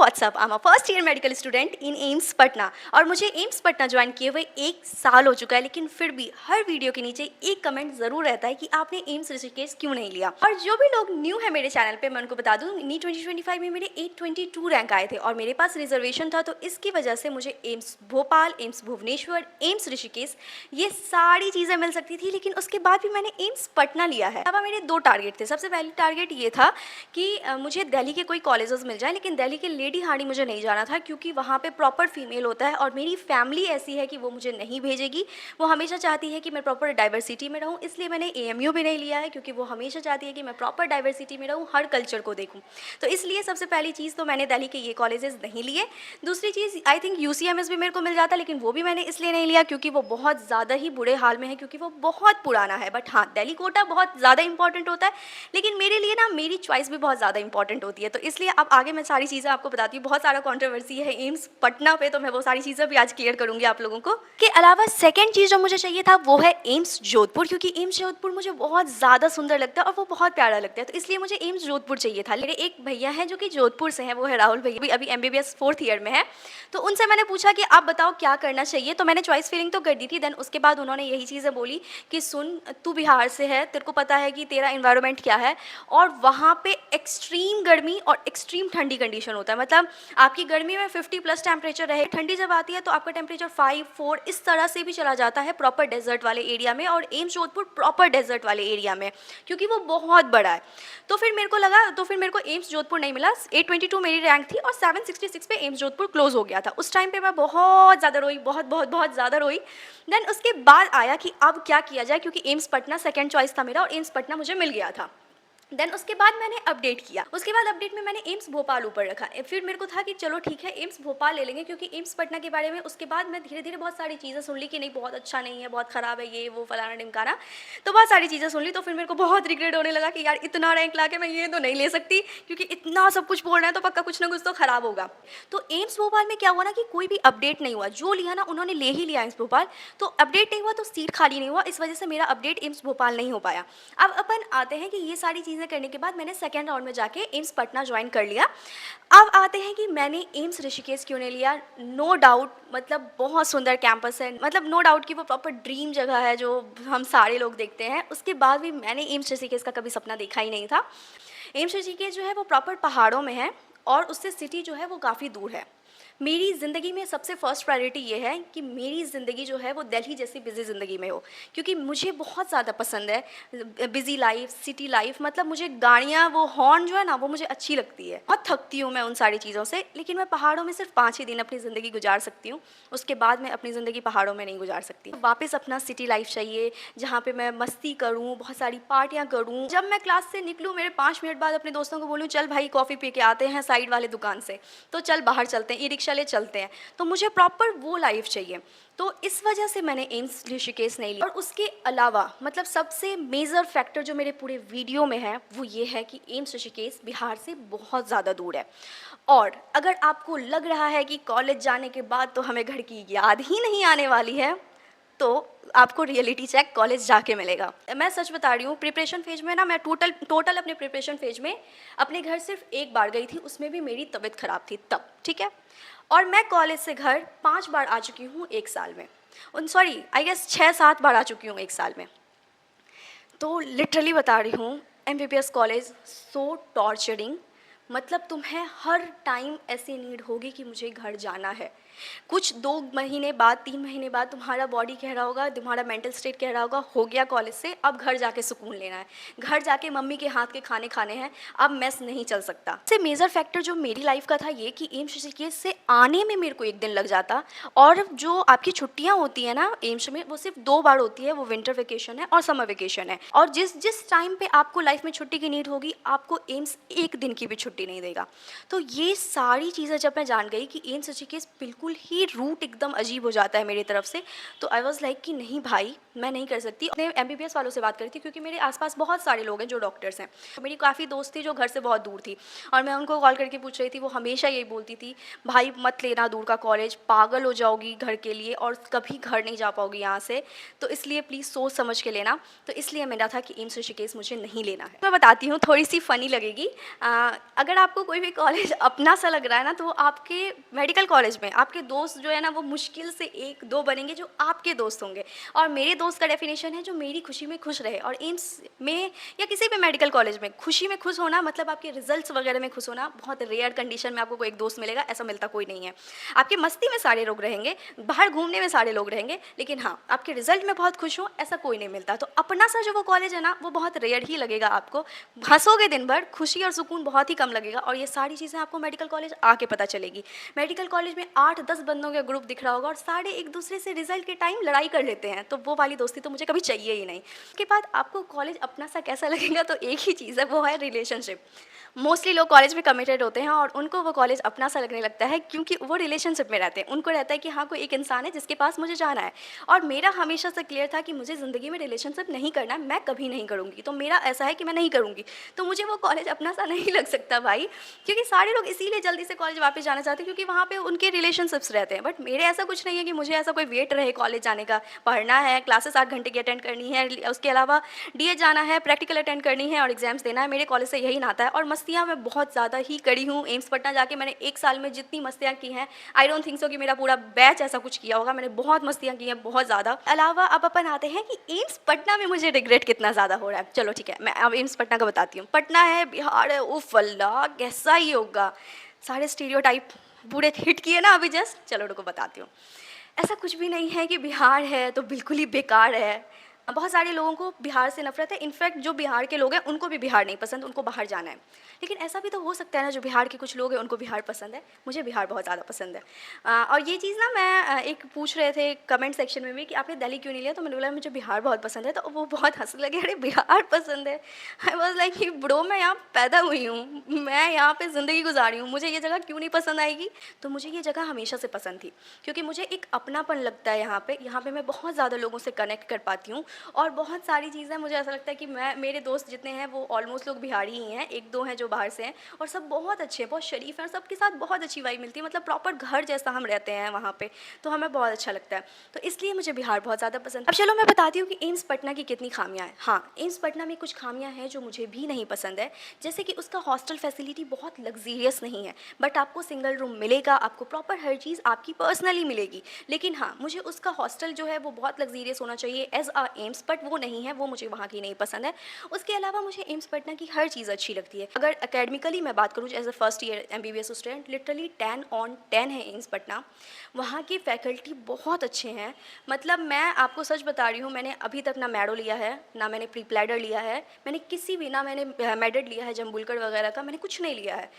WhatsApp, I am a first year medical student in AIIMS Patna और मुझे AIIMS Patna join किए हुए 1 साल हो चुका है, लेकिन फिर भी हर वीडियो के नीचे एक कमेंट ज़रूर रहता है कि आपने एम्स ऋषिकेश क्यों नहीं लिया। और जो भी लोग न्यू है मेरे चैनल पे, मैं उनको बता दूँ, नी 2025 में मेरे 822 रैंक आए थे और मेरे पास रिजर्वेशन था, तो इसकी वजह से मुझे एम्स भोपाल, एम्स भुवनेश्वर, एम्स ऋषिकेश ये सारी चीज़ें मिल सकती थी, लेकिन उसके बाद भी मैंने एम्स पटना लिया है। अब मेरे 2 टारगेट थे। सबसे पहले टारगेट ये था कि मुझे दिल्ली के कोई कॉलेजेस मिल जाए, लेकिन दिल्ली के लेडी हार्डी मुझे नहीं जाना था क्योंकि वहाँ पे प्रॉपर फीमेल होता है और मेरी फैमिली ऐसी है कि वो मुझे नहीं भेजेगी। वो हमेशा चाहती है कि मैं प्रॉपर डाइवर्सिटी में रहूँ, इसलिए मैंने एएमयू भी नहीं लिया है क्योंकि वो हमेशा चाहती है कि मैं प्रॉपर डाइवर्सिटी में रहूँ, हर कल्चर को देखूँ। तो इसलिए सबसे पहली चीज़ तो मैंने दिल्ली के ये कॉलेजेस नहीं लिए। दूसरी चीज़, आई थिंक यूसीएमएस भी मेरे को मिल जाता, लेकिन वो भी मैंने इसलिए नहीं लिया क्योंकि वो बहुत ज़्यादा ही बुरे हाल में है, क्योंकि वो बहुत पुराना है। बट हाँ, दिल्ली कोटा बहुत ज़्यादा इंपॉर्टेंट होता है, लेकिन मेरे लिए ना मेरी चॉइस भी बहुत ज़्यादा इंपॉर्टेंट होती है। तो इसलिए अब आगे मैं सारी चीज़ें आपको बताती हूँ। बहुत सारा कंट्रोवर्सी है एम्स पटना पे, तो मैं वो सारी चीज़ें भी आज क्लियर करूँगी आप लोगों को। के अलावा सेकंड चीज़ जो मुझे चाहिए था वो है एम्स जोधपुर, क्योंकि एम्स जोधपुर मुझे बहुत ज़्यादा सुंदर लगता है और वो बहुत प्यारा लगता है, तो इसलिए मुझे एम्स जोधपुर चाहिए था। मेरे एक भैया हैं जो कि जोधपुर से हैं, वो है राहुल भैया, भी अभी एमबीबीएस 4th ईयर में है। तो उनसे मैंने पूछा कि आप बताओ क्या करना चाहिए, तो मैंने चॉइस फिलिंग तो कर दी थी। देन उसके बाद उन्होंने यही चीज़ें बोली कि सुन, तू बिहार से है, तेरे को पता है कि तेरा इन्वायरमेंट क्या है, और वहाँ पे एक्सट्रीम गर्मी और एक्सट्रीम ठंडी कंडीशन होता है। मतलब आपकी गर्मी में 50+ टेम्परेचर रहे, ठंडी जब आती है तो आपका टेम्परेचर 5-4 इस तरह से भी चला जाता है प्रॉपर डेजर्ट वाले एरिया में, और एम्स जोधपुर प्रॉपर डेजर्ट वाले एरिया में, क्योंकि वो बहुत बड़ा है। तो फिर मेरे को एम्स जोधपुर नहीं मिला। 822 मेरी रैंक थी और 766 पे एम्स जोधपुर क्लोज हो गया था। उस टाइम पे मैं बहुत ज़्यादा रोई, बहुत बहुत बहुत ज़्यादा रोई। देन उसके बाद आया कि अब क्या किया जाए, क्योंकि एम्स पटना सेकंड चॉइस था मेरा और एम्स पटना मुझे मिल गया था। देन उसके बाद मैंने अपडेट किया। उसके बाद अपडेट में मैंने एम्स भोपाल ऊपर रखा। फिर मेरे को था कि चलो ठीक है, एम्स भोपाल ले लेंगे, क्योंकि एम्स पटना के बारे में उसके बाद मैं धीरे धीरे बहुत सारी चीज़ें सुन ली कि नहीं, बहुत अच्छा नहीं है, बहुत ख़राब है, ये वो फलाना ढिमकाना। तो बहुत सारी चीज़ें सुन ली, तो फिर मेरे को बहुत रिग्रेट होने लगा कि यार इतना रैंक ला के मैं ये तो नहीं ले सकती, क्योंकि इतना सब कुछ बोल रहा है तो पक्का कुछ ना कुछ तो ख़राब होगा। तो एम्स भोपाल में क्या हुआ ना कि कोई भी अपडेट नहीं हुआ। जो लिया ना उन्होंने ले ही लिया एम्स भोपाल, तो अपडेट नहीं हुआ तो सीट खाली नहीं हुआ, इस वजह से मेरा अपडेट एम्स भोपाल नहीं हो पाया। अब अपन आते हैं कि ये सारी चीज़ें करने के बाद मैंने सेकेंड राउंड में जाके एम्स पटना ज्वाइन कर लिया। अब आते हैं कि मैंने एम्स ऋषिकेश क्यों नहीं लिया। नो डाउट, मतलब बहुत सुंदर कैंपस है, मतलब नो डाउट कि वो प्रॉपर ड्रीम जगह है जो हम सारे लोग देखते हैं। उसके बाद भी मैंने एम्स ऋषिकेश का कभी सपना देखा ही नहीं था। एम्स ऋषिकेश जो है वो प्रॉपर पहाड़ों में है और उससे सिटी जो है वो काफ़ी दूर है। मेरी ज़िंदगी में सबसे फर्स्ट प्रायोरिटी ये है कि मेरी ज़िंदगी जो है वो दिल्ली जैसी बिज़ी ज़िंदगी में हो, क्योंकि मुझे बहुत ज़्यादा पसंद है बिज़ी लाइफ, सिटी लाइफ। मतलब मुझे गाड़ियाँ, वो हॉर्न जो है ना, वो मुझे अच्छी लगती है। बहुत थकती हूँ मैं उन सारी चीज़ों से, लेकिन मैं पहाड़ों में सिर्फ 5 ही दिन अपनी ज़िंदगी गुजार सकती हूँ। उसके बाद मैं अपनी ज़िंदगी पहाड़ों में नहीं गुजार सकती। वापस अपना सिटी लाइफ चाहिए जहाँ पर मैं मस्ती करूँ, बहुत सारी पार्टियाँ करूँ। जब मैं क्लास से निकलूँ, मेरे 5 मिनट बाद अपने दोस्तों को बोलूँ चल भाई कॉफ़ी पी के आते हैं साइड वाले दुकान से, तो चल बाहर चलते हैं, ई रिक्शा ले चलते हैं। तो मुझे प्रॉपर वो लाइफ चाहिए, तो इस वजह से मैंने एम्स ऋषिकेश नहीं लिया। और उसके अलावा मतलब सबसे मेजर फैक्टर जो मेरे पूरे वीडियो में है वो ये है कि एम्स ऋषिकेश बिहार से बहुत ज़्यादा दूर है। और अगर आपको लग रहा है कि कॉलेज जाने के बाद तो हमें घर की याद ही नहीं आने वाली है, तो आपको रियलिटी चेक कॉलेज जाके मिलेगा। मैं सच बता रही हूँ, प्रिपरेशन फेज में ना मैं टोटल अपने प्रिपरेशन फेज में अपने घर सिर्फ एक बार गई थी, उसमें भी मेरी तबीयत ख़राब थी तब, ठीक है। और मैं कॉलेज से घर 5 बार आ चुकी हूँ 1 साल में, सॉरी आई गेस 6-7 बार आ चुकी हूँ 1 साल में। तो लिटरली बता रही हूँ, एमबीबीएस कॉलेज सो टॉर्चरिंग। मतलब तुम्हें हर टाइम ऐसी नीड होगी कि मुझे घर जाना है। कुछ 2 महीने बाद, 3 महीने बाद तुम्हारा बॉडी कह रहा होगा, तुम्हारा मेंटल स्टेट कह रहा होगा हो गया कॉलेज से, अब घर जाके सुकून लेना है, घर जाके मम्मी के हाथ के खाने खाने हैं, अब मेस नहीं चल सकता। सबसे मेजर फैक्टर जो मेरी लाइफ का था ये कि एम्स ऋषिकेश से आने में मेरे को 1 दिन लग जाता, और जो आपकी छुट्टियाँ होती हैं ना एम्स में, वो सिर्फ 2 बार होती है, वो विंटर वेकेशन है और समर वेकेशन है। और जिस जिस टाइम पे आपको लाइफ में छुट्टी की नीड होगी, आपको एम्स 1 दिन की भी छुट्टी नहीं देगा। तो ये सारी चीज़ें जब मैं जान गई कि एम्स ऋषिकेश बिल्कुल ही रूट एकदम अजीब हो जाता है मेरी तरफ से, तो आई वाज लाइक कि नहीं भाई, मैं नहीं कर सकती। अपने एमबीबीएस वालों से बात करी थी, क्योंकि मेरे आसपास बहुत सारे लोग हैं जो डॉक्टर्स हैं। तो मेरी काफ़ी दोस्त थी जो घर से बहुत दूर थी, और मैं उनको कॉल करके पूछ रही थी, वो हमेशा यही बोलती थी, भाई मत लेना दूर का कॉलेज, पागल हो जाओगी घर के लिए और कभी घर नहीं जा पाओगी यहाँ से, तो इसलिए प्लीज़ सोच समझ के लेना। तो इसलिए मेरा था कि एम्स ऋषिकेश मुझे नहीं लेना है। मैं बताती हूँ, थोड़ी सी फ़नी लगेगी। अगर आपको कोई भी कॉलेज अपना सा लग रहा है ना, तो वो आपके मेडिकल कॉलेज में आपके दोस्त जो है ना, वो मुश्किल से 1-2 बनेंगे जो आपके दोस्त होंगे। और मेरे दोस्त का डेफिनेशन है जो मेरी खुशी में खुश रहे। और एम्स में या किसी भी मेडिकल कॉलेज में खुशी में खुश होना मतलब आपके रिजल्ट्स वगैरह में खुश होना, बहुत रेयर कंडीशन में आपको कोई एक दोस्त मिलेगा, ऐसा मिलता कोई नहीं है। आपकी मस्ती में सारे लोग रहेंगे, बाहर घूमने में सारे लोग रहेंगे, लेकिन हाँ, आपके रिजल्ट में बहुत खुश हो, ऐसा कोई नहीं मिलता। तो अपना सा जो वो कॉलेज है ना, वो बहुत रेयर ही लगेगा आपको। हंसोगे दिन भर, खुशी और सुकून बहुत ही कम लगेगा। और ये सारी चीज़ें आपको मेडिकल कॉलेज आके पता चलेगी। मेडिकल कॉलेज में 8-10 बंदों का ग्रुप दिख रहा होगा और सारे एक दूसरे से रिजल्ट के टाइम लड़ाई कर लेते हैं, तो वो वाली दोस्ती तो मुझे कभी चाहिए ही नहीं। उसके बाद आपको कॉलेज अपना सा कैसा लगेगा, तो एक ही चीज़ है, वो है रिलेशनशिप। मोस्टली लोग कॉलेज में कमिटेड होते हैं और उनको वो कॉलेज अपना सा लगने लगता है, क्योंकि वो रिलेशनशिप में रहते हैं। उनको रहता है कि हाँ, कोई एक इंसान है जिसके पास मुझे जाना है। और मेरा हमेशा से क्लियर था कि मुझे ज़िंदगी में रिलेशनशिप नहीं करना, मैं कभी नहीं करूँगी। तो मेरा ऐसा है कि मैं नहीं करूँगी, तो मुझे वो कॉलेज अपना सा नहीं लग सकता भाई। क्योंकि सारे लोग इसीलिए जल्दी से कॉलेज वापस जाना चाहते हैं, क्योंकि वहाँ पे उनके रिलेशनशिप्स रहते हैं। बट मेरे ऐसा कुछ नहीं है कि मुझे ऐसा कोई वेट रहे कॉलेज जाने का। पढ़ना है, क्लासेस 8 घंटे की अटेंड करनी है, उसके अलावा डीएच जाना है, प्रैक्टिकल अटेंड करनी है और एग्जाम्स देना है। मेरे कॉलेज से यही नाता है। और मस्तियाँ मैं बहुत ज़्यादा ही करी हूँ। एम्स पटना जाके मैंने 1 साल में जितनी मस्तियाँ की हैं, आई डोंट थिंक सो कि मेरा पूरा बैच ऐसा कुछ किया होगा। मैंने बहुत मस्तियाँ की हैं, बहुत ज़्यादा। अलावा अब अपन आते हैं कि एम्स पटना में मुझे रिग्रेट कितना ज़्यादा हो रहा है। चलो ठीक है, मैं अब एम्स पटना का बताती हूँ। पटना है, बिहार है, उफ अल्लाह कैसा ही होगा। सारे स्टीरियोटाइप पूरे हिट किए ना अभी जस्ट। चलो रुको बताती हूँ। ऐसा कुछ भी नहीं है कि बिहार है तो बिल्कुल ही बेकार है। बहुत सारे लोगों को बिहार से नफरत है। इनफैक्ट जो बिहार के लोग हैं उनको भी बिहार नहीं पसंद, उनको बाहर जाना है। लेकिन ऐसा भी तो हो सकता है ना, जो बिहार के कुछ लोग हैं उनको बिहार पसंद है। मुझे बिहार बहुत ज़्यादा पसंद है। और ये चीज़ ना मैं एक पूछ रहे थे कमेंट सेक्शन में भी कि आपने दिल्ली क्यों नहीं लिया, तो मैंने बोला मुझे बिहार बहुत पसंद है। तो वो बहुत हंसने लगे, अरे बिहार पसंद है। आई वॉज लाइक कि ब्रो मैं यहाँ पैदा हुई हूँ, मैं यहाँ पे ज़िंदगी गुजारी हूँ, मुझे ये जगह क्यों नहीं पसंद आएगी। तो मुझे ये जगह हमेशा से पसंद थी, क्योंकि मुझे एक अपनापन लगता है यहाँ पे। यहाँ पे मैं बहुत ज़्यादा लोगों से कनेक्ट कर पाती हूँ। और बहुत सारी चीज़ें मुझे ऐसा लगता है कि मेरे दोस्त जितने हैं वो ऑलमोस्ट लोग बिहारी ही हैं, 1-2 हैं जो बाहर से हैं। और सब बहुत अच्छे हैं, बहुत शरीफ हैं, और सबके साथ बहुत अच्छी वाइब मिलती है। मतलब प्रॉपर घर जैसा हम रहते हैं वहाँ पे, तो हमें बहुत अच्छा लगता है। तो इसलिए मुझे बिहार बहुत ज़्यादा पसंद है। अब चलो मैं बताती हूँ कि एम्स पटना की कितनी खामियाँ हैं। हाँ, एम्स पटना में कुछ खामियाँ हैं जो मुझे भी नहीं पसंद है। जैसे कि उसका हॉस्टल फैसिलिटी बहुत लग्जीरियस नहीं है, बट आपको सिंगल रूम मिलेगा, आपको प्रॉपर हर चीज़ आपकी पर्सनली मिलेगी। लेकिन हाँ, मुझे उसका हॉस्टल जो है वो बहुत लग्जीरियस होना चाहिए एज आ एम्स, बट वो नहीं है, वो मुझे वहाँ की नहीं पसंद है। उसके अलावा मुझे एम्स पटना की हर चीज़ अच्छी लगती है। अगर एकेडमिकली मैं बात करूँ, as a first year MBBS student, literally 10/10 है एम्स पटना। वहाँ की फैकल्टी बहुत अच्छे हैं। मतलब मैं आपको सच बता रही हूँ, मैंने अभी तक ना मैडो लिया है, ना मैंने प्री प्लैडर लिया है, मैंने किसी भी, ना मैंने मेडेड लिया है जम्बुलकर वगैरह का, मैंने कुछ नहीं लिया है।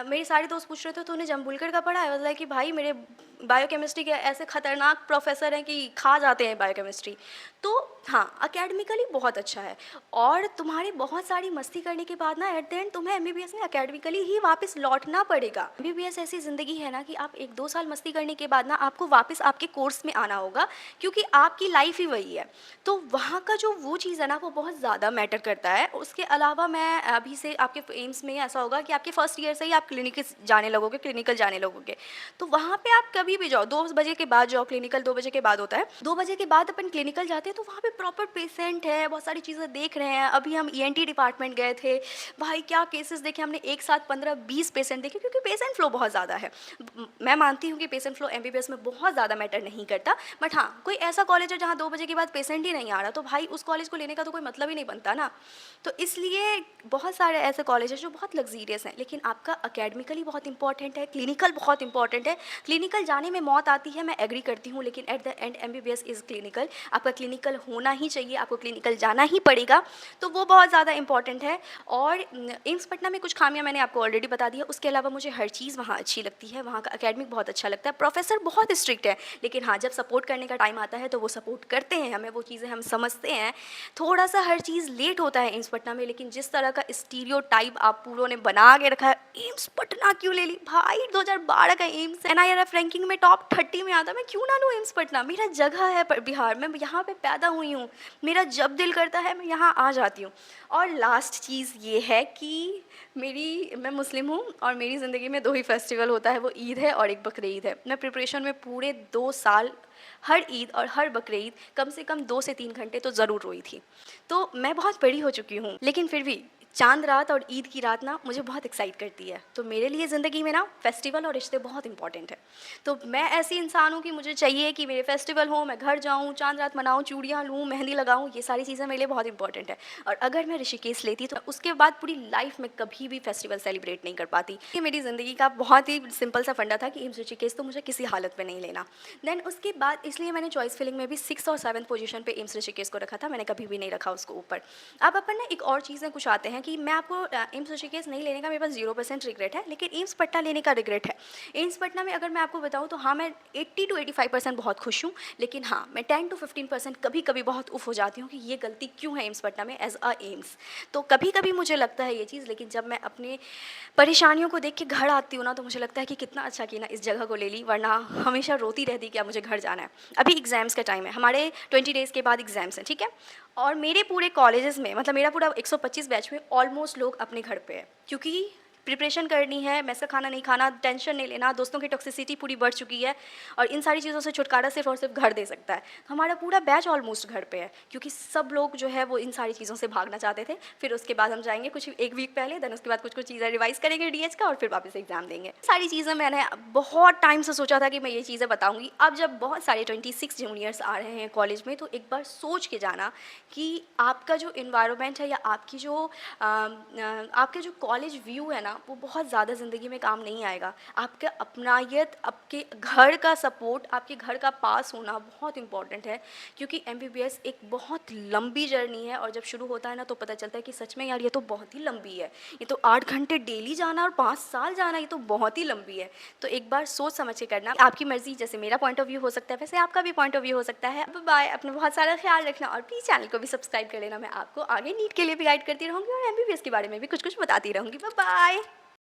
मेरे सारे दोस्त पूछ रहे थे तूने जम्बुलकर का पढ़ा है, मतलब कि भाई मेरे बायोकेमिस्ट्री के ऐसे खतरनाक प्रोफेसर हैं कि खा जाते हैं बायोकेमिस्ट्री। तो हाँ, अकेडमिकली बहुत अच्छा है। और तुम्हारी बहुत सारी मस्ती करने के बाद ना एट द एंड तुम्हें एमबीबीएस में अकेडमिकली ही वापस लौटना पड़ेगा। एमबीबीएस ऐसी ज़िंदगी है ना कि आप 1-2 साल मस्ती करने के बाद ना आपको वापस आपके कोर्स में आना होगा, क्योंकि आपकी लाइफ ही वही है। तो वहाँ का जो वो चीज़ है ना, वो बहुत ज़्यादा मैटर करता है। उसके अलावा मैं अभी से आपके एम्स में ऐसा होगा कि आपके फर्स्ट ईयर से ही आप क्लिनिक जाने लगोगे, क्लिनिकल जाने लगोगे। तो वहाँ पे आप कभी भी जाओ, 2 बजे के बाद जाओ, क्लिनिकल 2 बजे के बाद होता है। 2 बजे के बाद अपन क्लिनिकल जाते हैं, तो वहाँ पे प्रॉपर पेशेंट है, बहुत सारी चीज़ें देख रहे हैं। अभी हम ईएनटी डिपार्टमेंट गए थे, भाई क्या केसेस देखे हमने, एक साथ 15-20 पेशेंट देखे, क्योंकि पेशेंट फ्लो बहुत ज़्यादा है। मैं मानती हूँ कि पेशेंट फ्लो एमबीबीएस में बहुत ज़्यादा मैटर नहीं करता, बट हाँ, कोई ऐसा कॉलेज है जहाँ 2 बजे के बाद पेशेंट ही नहीं आ रहा, तो भाई उस कॉलेज को लेने का तो कोई मतलब ही नहीं बनता ना। तो इसलिए बहुत सारे ऐसे कॉलेज हैं जो बहुत लग्जीरियस हैं, लेकिन आपका अकेडमिकली बहुत इंपॉर्टेंट है, क्लिनिकल बहुत इंपॉर्टेंट है। क्लिनिकल जाने में मौत आती है, मैं एग्री करती हूँ, लेकिन at the end MBBS is clinical. आपका क्लिनिकल होना ही चाहिए, आपको क्लिनिकल जाना ही पड़ेगा, तो वो बहुत ज़्यादा इंपॉर्टेंट है। और एम्स पटना में कुछ खामियां मैंने आपको ऑलरेडी बता दी है। उसके अलावा मुझे हर चीज़ वहाँ अच्छी लगती है, वहाँ का एकेडमिक बहुत अच्छा लगता है, प्रोफेसर बहुत स्ट्रिक्ट है, लेकिन हाँ, जब सपोर्ट करने का टाइम आता है तो वो सपोर्ट करते हैं हमें, वो चीज़ें हम समझते हैं। थोड़ा सा हर चीज़ लेट होता है एम्स पटना में, लेकिन जिस तरह का स्टीरियोटाइप आप पूरों ने बना के रखा है, एम्स पटना क्यों ले ली भाई, 2012 का एम्स एनआईआरएफ रैंकिंग में टॉप 30 में आता, मैं क्यों ना लूँ एम्स पटना। मेरा जगह है बिहार में, यहाँ पे पैदा हुई हूँ, मेरा जब दिल करता है मैं यहाँ आ जाती हूँ। और लास्ट चीज़ ये है कि मैं मुस्लिम हूँ और मेरी ज़िंदगी में 2 ही फेस्टिवल होता है, वो ईद है और एक बकरीद है। मैं प्रिपरेशन में पूरे 2 साल हर ईद और हर बकरीद कम से कम 2 से 3 घंटे तो ज़रूर रोई थी। तो मैं बहुत बड़ी हो चुकी हूँ, लेकिन फिर भी चाँद रात और ईद की रात ना मुझे बहुत एक्साइट करती है। तो मेरे लिए ज़िंदगी में ना फेस्टिवल और रिश्ते बहुत इम्पोर्टेंट है। तो मैं ऐसी इंसान हूँ कि मुझे चाहिए कि मेरे फेस्टिवल हो, मैं घर जाऊँ, चाँद रात मनाऊँ, चूड़ियाँ लूँ, मेहंदी लगाऊँ, ये सारी चीज़ें मेरे लिए बहुत इम्पोर्टेंट है। और अगर मैं ऋषिकेश लेती तो उसके बाद पूरी लाइफ़ में कभी भी फेस्टिवल सेलिब्रेट नहीं कर पाती। ये मेरी ज़िंदगी का बहुत ही सिंपल सा फंडा था कि एम्स ऋषिकेश तो मुझे किसी हालत में नहीं लेना। देन उसके बाद इसलिए मैंने चॉइस फिलिंग में भी 6th और 7th पोज़ीशन पे एम्स ऋषिकेश को रखा था, मैंने कभी भी नहीं रखा उसको ऊपर। अब अपन ना एक और चीज़ में कुछ आते हैं कि मैं आपको एम्स ऋषिकेश नहीं लेने का मेरे पास 0% रिग्रेट है, लेकिन एम्स पटना लेने का रिग्रेट है। एम्स पटना में अगर मैं आपको बताऊँ तो हाँ, मैं 80 टू 85% बहुत खुश हूँ, लेकिन हाँ, मैं 10 टू 15% कभी-कभी बहुत उफ़ हो जाती हूँ कि ये गलती क्यों है एम्स पटना में एज़ अ एम्स। तो कभी-कभी मुझे लगता है ये चीज़, लेकिन जब मैं अपने परेशानियों को देख के घर आती हूँ ना, तो मुझे लगता है कि कितना अच्छा किया ना इस जगह को ले ली, वरना हमेशा रोती रहती कि अब मुझे घर जाना है। अभी एग्ज़ाम्स का टाइम है, हमारे 20 डेज़ के बाद एग्ज़ाम्स हैं, ठीक है? और मेरे पूरे कॉलेजेस में मतलब मेरा पूरा 125 बैच में ऑलमोस्ट लोग अपने घर पे हैं, क्योंकि प्रिपरेशन करनी है, मेस का खाना नहीं खाना, टेंशन नहीं लेना, दोस्तों की टॉक्सिसिटी पूरी बढ़ चुकी है और इन सारी चीज़ों से छुटकारा सिर्फ़ और सिर्फ़ घर दे सकता है। तो हमारा पूरा बैच ऑलमोस्ट घर पे है, क्योंकि सब लोग जो है वो इन सारी चीज़ों से भागना चाहते थे। फिर उसके बाद हम जाएँगे कुछ 1 वीक पहले, देन उसके बाद कुछ-कुछ चीज़ें रिवाइज़ करेंगे डीएच का और फिर वापस एग्ज़ाम देंगे। सारी चीज़ें मैंने बहुत टाइम से सोचा था कि मैं ये चीज़ें बताऊँगी। अब जब बहुत सारे 26 जूनियर्स आ रहे हैं कॉलेज में, तो एक बार सोच के जाना कि आपका जो एनवायरनमेंट है या आपके जो कॉलेज व्यू है ना, वो बहुत ज़्यादा ज़िंदगी में काम नहीं आएगा। आपका अपनायत, आपके घर का सपोर्ट, आपके घर का पास होना बहुत इम्पॉर्टेंट है, क्योंकि एमबीबीएस एक बहुत लंबी जर्नी है और जब शुरू होता है ना तो पता चलता है कि सच में यार ये तो बहुत ही लंबी है। ये तो 8 घंटे डेली जाना और 5 साल जाना, ये तो बहुत ही लंबी है। तो एक बार सोच समझ के करना। आपकी मर्ज़ी, जैसे मेरा पॉइंट ऑफ व्यू हो सकता है वैसे आपका भी पॉइंट ऑफ व्यू हो सकता है। बाय, अपना बहुत सारा ख्याल रखना और प्लीज़ चैनल को भी सब्सक्राइब कर लेना। मैं आपको आगे नीट के लिए भी गाइड करती रहूँगी और एमबीबीएस के बारे में भी कुछ-कुछ बताती रहूँगी। बाय।